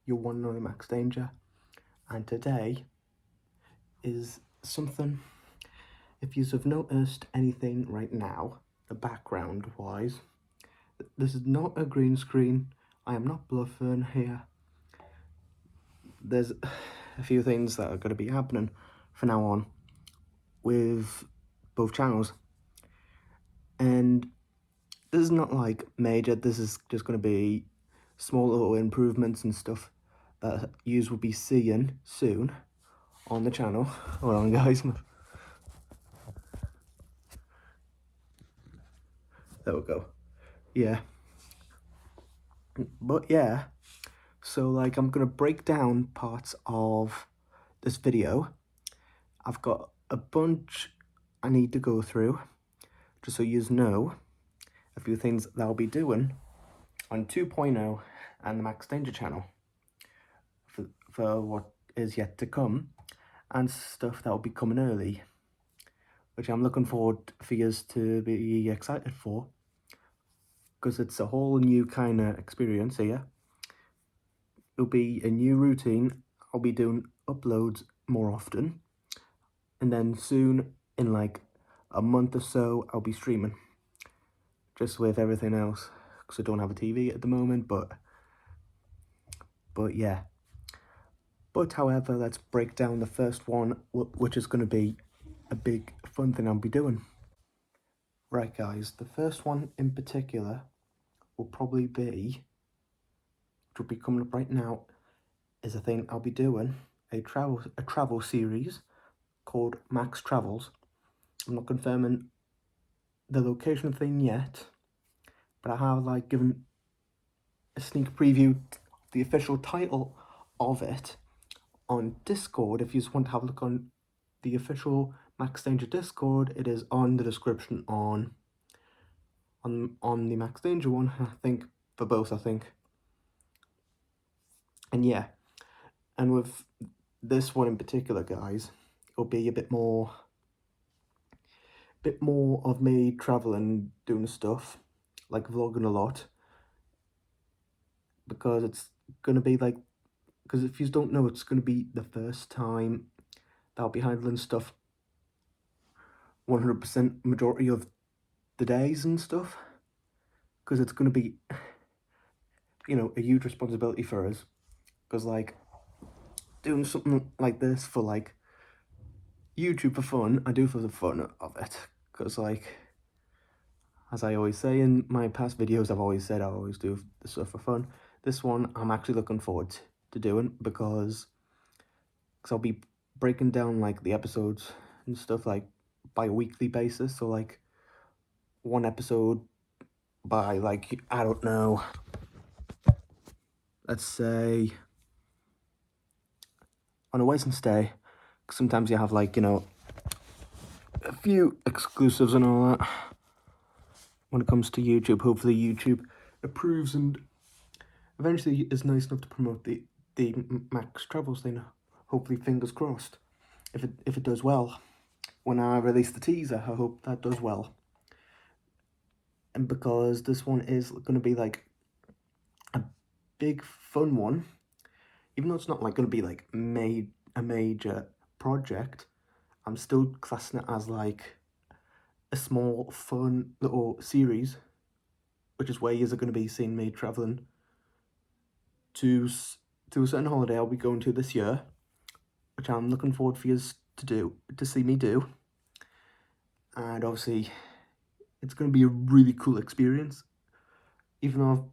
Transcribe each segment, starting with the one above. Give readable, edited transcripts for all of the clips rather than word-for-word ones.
your one and only Max Danger, and today is something, if you have noticed anything right now, the background wise, this is not a green screen. I am not bluffing here. There's a few things that are going to be happening from now on with both channels, and this is not like major. This is just going to be small little improvements and stuff that you will be seeing soon on the channel. Hold on, guys. There we go. Yeah. But yeah, so like I'm gonna break down parts of this video. I've got a bunch I need to go through, just so you know a few things that I'll be doing on 2.0 and the Max Danger channel for what is yet to come, and stuff that will be coming early, which I'm looking forward for you to be excited for, because it's a whole new kind of experience here. It'll be a new routine. I'll be doing uploads more often, and then soon, in like a month or so, I'll be streaming, just with everything else, because I don't have a TV at the moment. But yeah. But however, let's break down the first one, which is going to be a big fun thing I'll be doing. Right, guys, the first one in particular will probably be, which will be coming up right now, is a thing I'll be doing, a travel series called Max Travels. I'm not confirming the location thing yet, but I have like given a sneak preview of the official title of it on Discord. If you just want to have a look on the official Max Danger Discord, it is on the description on the Max Danger one, I think, for both, I think. And yeah, and with this one in particular, guys, it'll be a bit more of me traveling, doing stuff, like vlogging a lot, because it's gonna be like, because if you don't know, it's gonna be the first time that I'll be handling stuff 100% majority of the days and stuff, because it's gonna be, you know, a huge responsibility for us, because like doing something like this for like YouTube for fun, I do for the fun of it, because like, as I always say in my past videos, I've always said I always do this stuff for fun. This one I'm actually looking forward to doing, because I'll be breaking down like the episodes and stuff like by a weekly basis. So like one episode by like, I don't know, let's say on a Wednesday, because sometimes you have like, you know, a few exclusives and all that when it comes to YouTube. Hopefully YouTube approves and eventually is nice enough to promote the Max Travels thing. Hopefully, fingers crossed, if it does well. When I release the teaser, I hope that does well. And because this one is going to be like a big fun one, even though it's not like going to be like a major project, I'm still classing it as like a small fun little series, which is where you're going to be seeing me traveling to a certain holiday I'll be going to this year, which I'm looking forward for you to see me do. And obviously, it's going to be a really cool experience, even though I've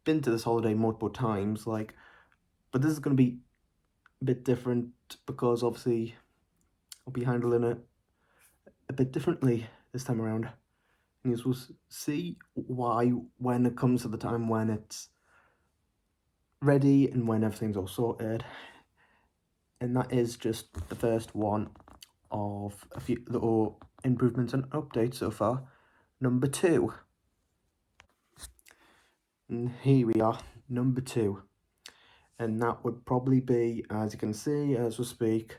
been to this holiday multiple times, like, but this is going to be a bit different, because obviously I'll be handling it a bit differently this time around, and you will see why when it comes to the time when it's ready and when everything's all sorted. And that is just the first one of a few little improvements and updates so far. Number 2. And here we are, number 2. And that would probably be, as you can see as we speak,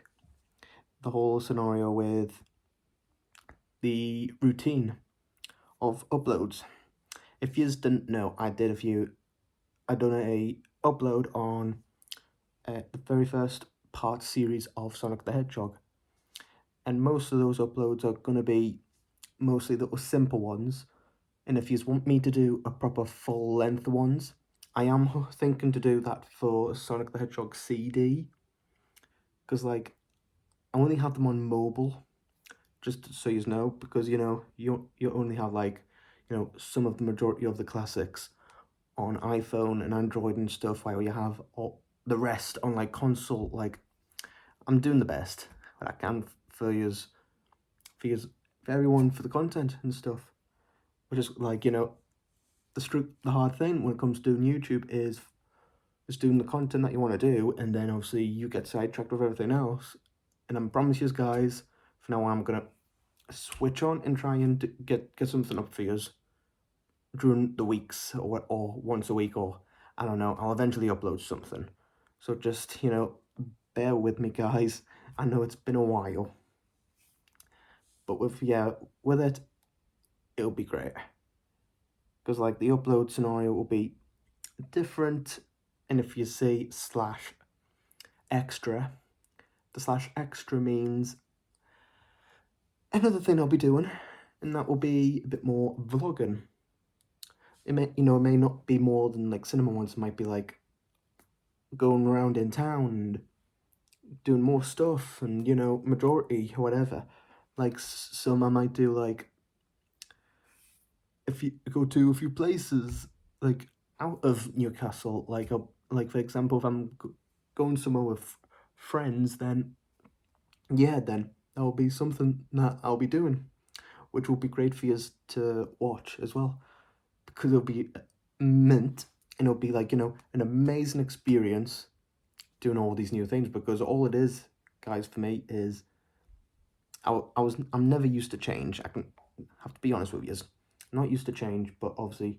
the whole scenario with the routine of uploads. If you didn't know, I done a upload on the very first part series of Sonic the Hedgehog. And most of those uploads are going to be mostly the simple ones. And if you want me to do a proper full-length ones, I am thinking to do that for Sonic the Hedgehog CD. Because, like, I only have them on mobile, just so you know, because, you know, you only have, like, you know, some of the majority of the classics on iPhone and Android and stuff, while you have all the rest on, like, console. Like, I'm doing the best that I can for yous, for everyone, for the content and stuff. Which is, like, you know, the hard thing when it comes to doing YouTube is doing the content that you want to do, and then obviously you get sidetracked with everything else. And I promise you guys, for now I'm gonna switch on and try and get something up for you during the weeks, or once a week, or I don't know, I'll eventually upload something. So just, you know, bear with me, guys. I know it's been a while, but with it, it'll be great. Because, like, the upload scenario will be different, and if you say /extra, the /extra means another thing I'll be doing, and that will be a bit more vlogging. It may, you know, it may not be more than like cinema ones. It might be like going around in town and doing more stuff, and, you know, majority whatever. Like, some I might do, like, if you go to a few places like out of Newcastle, like for example, if I'm going somewhere with friends, then then that'll be something that I'll be doing, which will be great for you to watch as well, because it'll be mint, and it'll be, like, you know, an amazing experience doing all these new things, because all it is, guys, for me is I'm never used to change. I can have to be honest with you, I'm not used to change, but obviously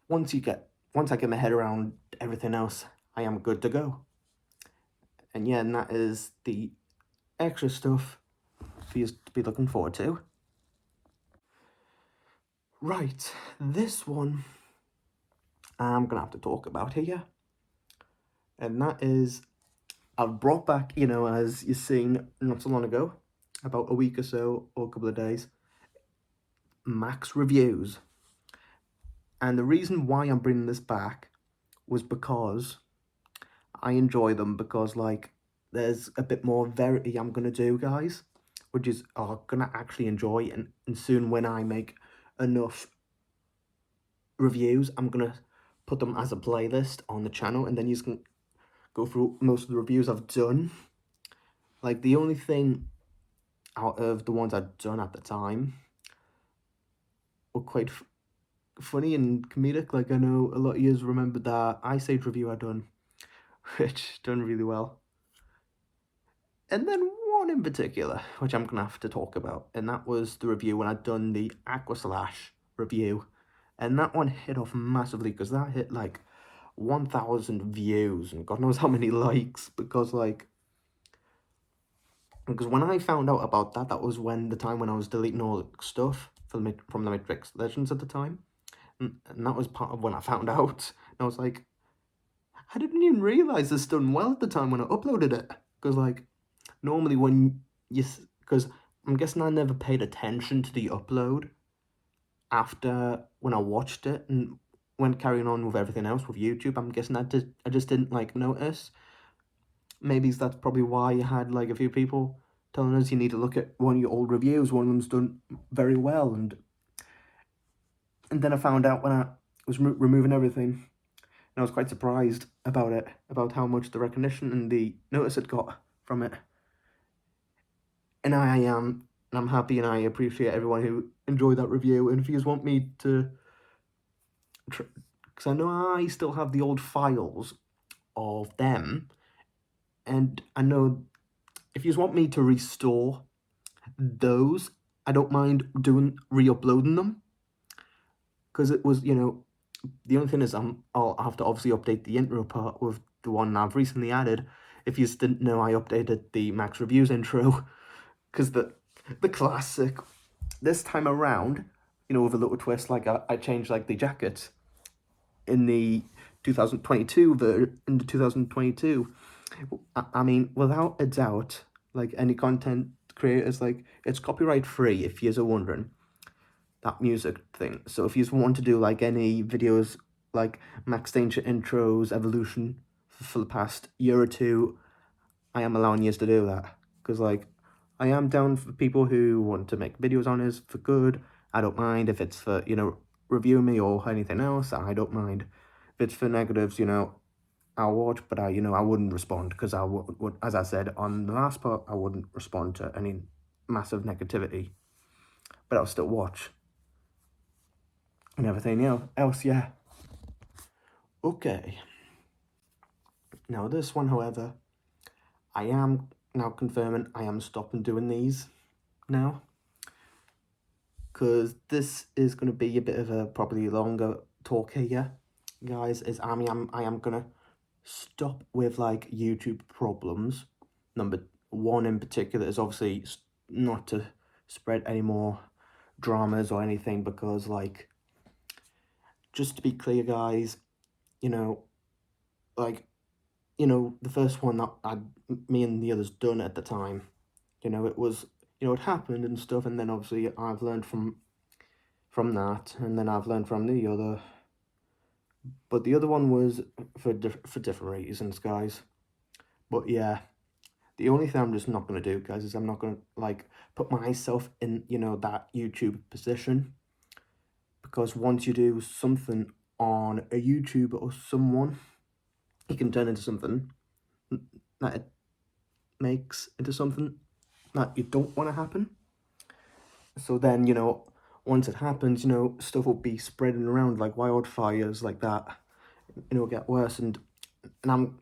once I get my head around everything else, I am good to go. And yeah, and that is the extra stuff for you to be looking forward to. Right, this one I'm gonna have to talk about here, and that is, I've brought back, you know, as you've seen not so long ago, about a week or so, or a couple of days, Max reviews. And the reason why I'm bringing this back was because I enjoy them, because, like, there's a bit more variety I'm gonna do, guys, which is gonna actually enjoy, and soon, when I make enough reviews, I'm gonna put them as a playlist on the channel, and then you can go through most of the reviews I've done. Like, the only thing out of the ones I've done at the time were quite funny and comedic. Like, I know a lot of you remember that Ice Age review I done, which done really well. And then one in particular, which I'm gonna have to talk about, and that was the review when I'd done the Aqua Slash review. And that one hit off massively, because that hit like 1,000 views and God knows how many likes, because when I found out about that, that was when the time when I was deleting all the stuff from the Matrix Legends at the time. And that was part of when I found out. And I was like, I didn't even realize this done well at the time when I uploaded it. Because, like, normally when because I'm guessing I never paid attention to the upload after when I watched it, and when carrying on with everything else with YouTube, I'm guessing I just didn't, like, notice. Maybe that's probably why you had, like, a few people telling us you need to look at one of your old reviews. One of them's done very well, and then I found out when I was removing everything, and I was quite surprised about it, about how much the recognition and the notice it got from it. And I'm happy, and I appreciate everyone who enjoyed that review. And if you guys want me to, because I know I still have the old files of them, and I know if you guys want me to restore those, I don't mind re-uploading them, because it was, you know, the only thing is I'll have to obviously update the intro part with the one I've recently added. If you didn't know, I updated the Max Reviews intro, because the classic this time around, you know, with a little twist, like I changed, like, the jacket in the into 2022. I mean, without a doubt, like any content creators, like it's copyright free if you're wondering, that music thing. So if you want to do like any videos like Max Danger intros, evolution for the past year or two, I am allowing you to do that. Because like I am down for people who want to make videos on this for good. I don't mind if it's for, review me or anything else. I don't mind. If it's for negatives, I'll watch, but I wouldn't respond because I would, as I said on the last part, I wouldn't respond to any massive negativity, but I'll still watch and everything else, yeah. Okay. Now this one, however, I am now confirming I am stopping doing these now, because this is going to be a bit of a probably longer talk here, guys. I am gonna stop with like YouTube problems. Number one in particular is obviously not to spread any more dramas or anything, because like, just to be clear, guys, like, the first one that me and the others done at the time, it was, it happened and stuff, and then obviously I've learned from that, and then I've learned from the other, but the other one was for different reasons, guys. But yeah, the only thing I'm just not going to do, guys, is I'm not going to like put myself in, that YouTube position, because once you do something on a YouTube or someone, it can turn into something that it makes into something that you don't want to happen. So then, once it happens, stuff will be spreading around like wildfires like that, get worse, and I'm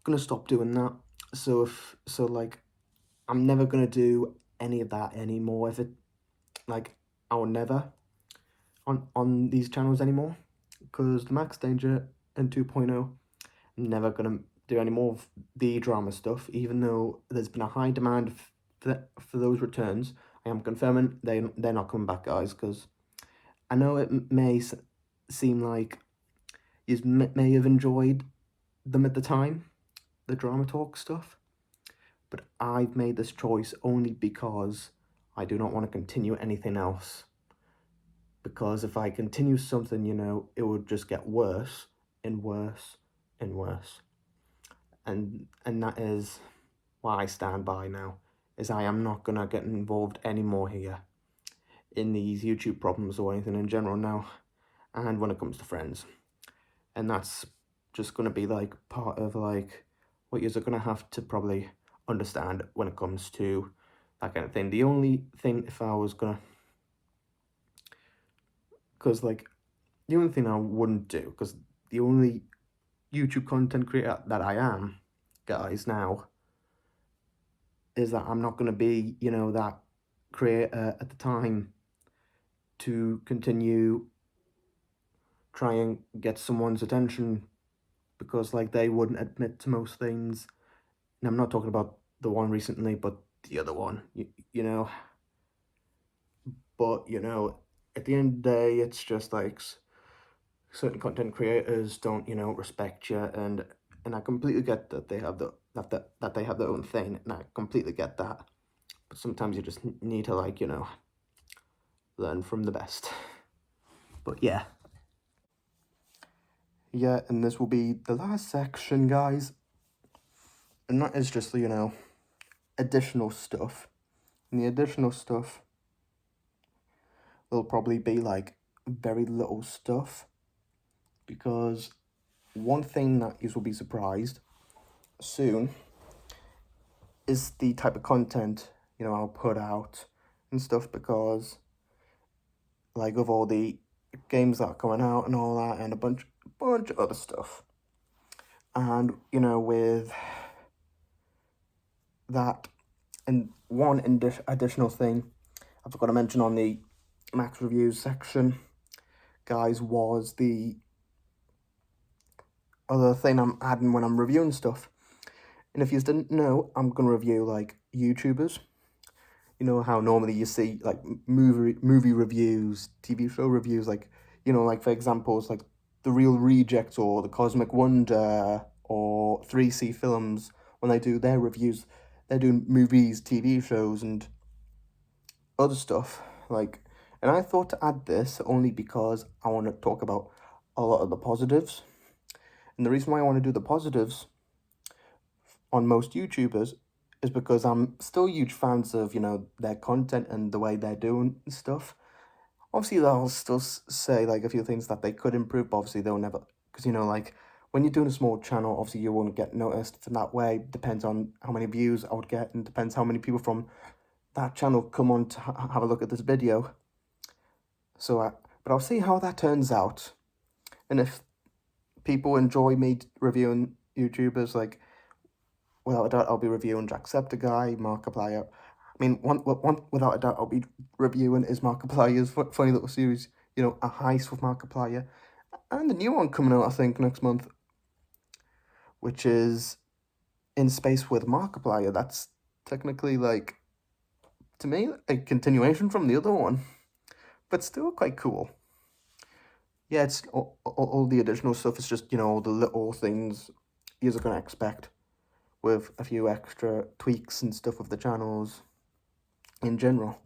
gonna stop doing that. So like, I'm never gonna do any of that anymore. If it, like, I will never on these channels anymore, because the Max Danger and 2.0, I'm never gonna do any more of the drama stuff, even though there's been a high demand for those returns. I am confirming they're not coming back, guys, because I know it may seem like you may have enjoyed them at the time, the drama talk stuff, but I've made this choice only because I do not want to continue anything else. Because if I continue something, it would just get worse and worse and worse. And that is why I stand by now, is I am not gonna get involved anymore here in these YouTube problems or anything in general now, and when it comes to friends. And that's just gonna be like part of like what you're gonna have to probably understand when it comes to that kind of thing. The only thing, if I was gonna, because like, the only thing I wouldn't do, because the only YouTube content creator that I am, guys, now, is that I'm not going to be, that creator at the time to continue try and get someone's attention, because like they wouldn't admit to most things. And I'm not talking about the one recently, but the other one, you know. But, at the end of the day, it's just like certain content creators don't, respect you, and I completely get that they have that they have their own thing, and I completely get that. But sometimes you just need to, like, learn from the best. But yeah. Yeah, and this will be the last section, guys. And that is just, additional stuff. And the additional stuff will probably be, like, very little stuff. Because one thing that you will be surprised soon is the type of content, I'll put out and stuff, because, like, of all the games that are coming out and all that, and a bunch of other stuff. And, with that, and one additional thing I forgot to mention on the Max Reviews section, guys, was the other thing I'm adding when I'm reviewing stuff. And if you didn't know, I'm going to review, like, YouTubers. You know how normally you see, like, movie reviews, TV show reviews, like, like, for examples, like, the Real Rejects or the Cosmic Wonder or 3C Films, when they do their reviews, they're doing movies, TV shows, and other stuff. Like, and I thought to add this only because I want to talk about a lot of the positives. And the reason why I want to do the positives on most YouTubers is because I'm still huge fans of, their content and the way they're doing stuff. Obviously, they'll still say, like, a few things that they could improve, but obviously they'll never, because, like, when you're doing a small channel, obviously you won't get noticed in that way. Depends on how many views I would get, and depends how many people from that channel come on to have a look at this video. So, but I'll see how that turns out. And if people enjoy me reviewing YouTubers, like, without a doubt, I'll be reviewing Jacksepticeye, Markiplier. I mean, one without a doubt, I'll be reviewing is Markiplier's funny little series, A Heist with Markiplier. And the new one coming out, I think, next month, which is In Space with Markiplier. That's technically, like, to me, a continuation from the other one, but still quite cool. Yeah, it's all the additional stuff is just, all the little things you're going to expect, with a few extra tweaks and stuff of the channels in general.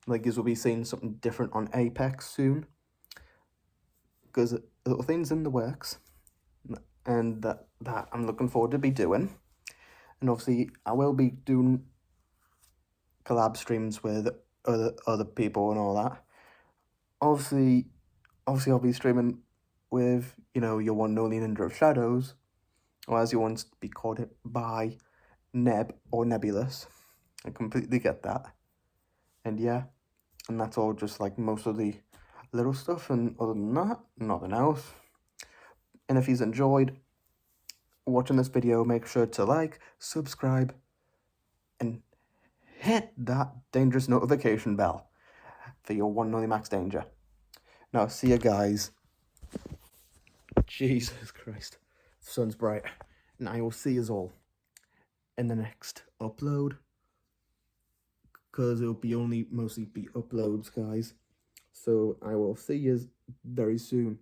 Like, you will be seeing something different on Apex soon, because little things in the works, and that I'm looking forward to be doing. And obviously, I will be doing collab streams with other people and all that. Obviously, I'll be streaming with, your one and only Ninja of Shadows, or as you want to be called it by Neb or Nebulous. I completely get that. And yeah, and that's all just like most of the little stuff, and other than that, nothing else. And if you've enjoyed watching this video, make sure to like, subscribe, and hit that dangerous notification bell for your one and only Max Danger. Now, see you guys. Jesus Christ. The sun's bright. And I will see you all in the next upload, because it'll be mostly be uploads, guys. So I will see you very soon.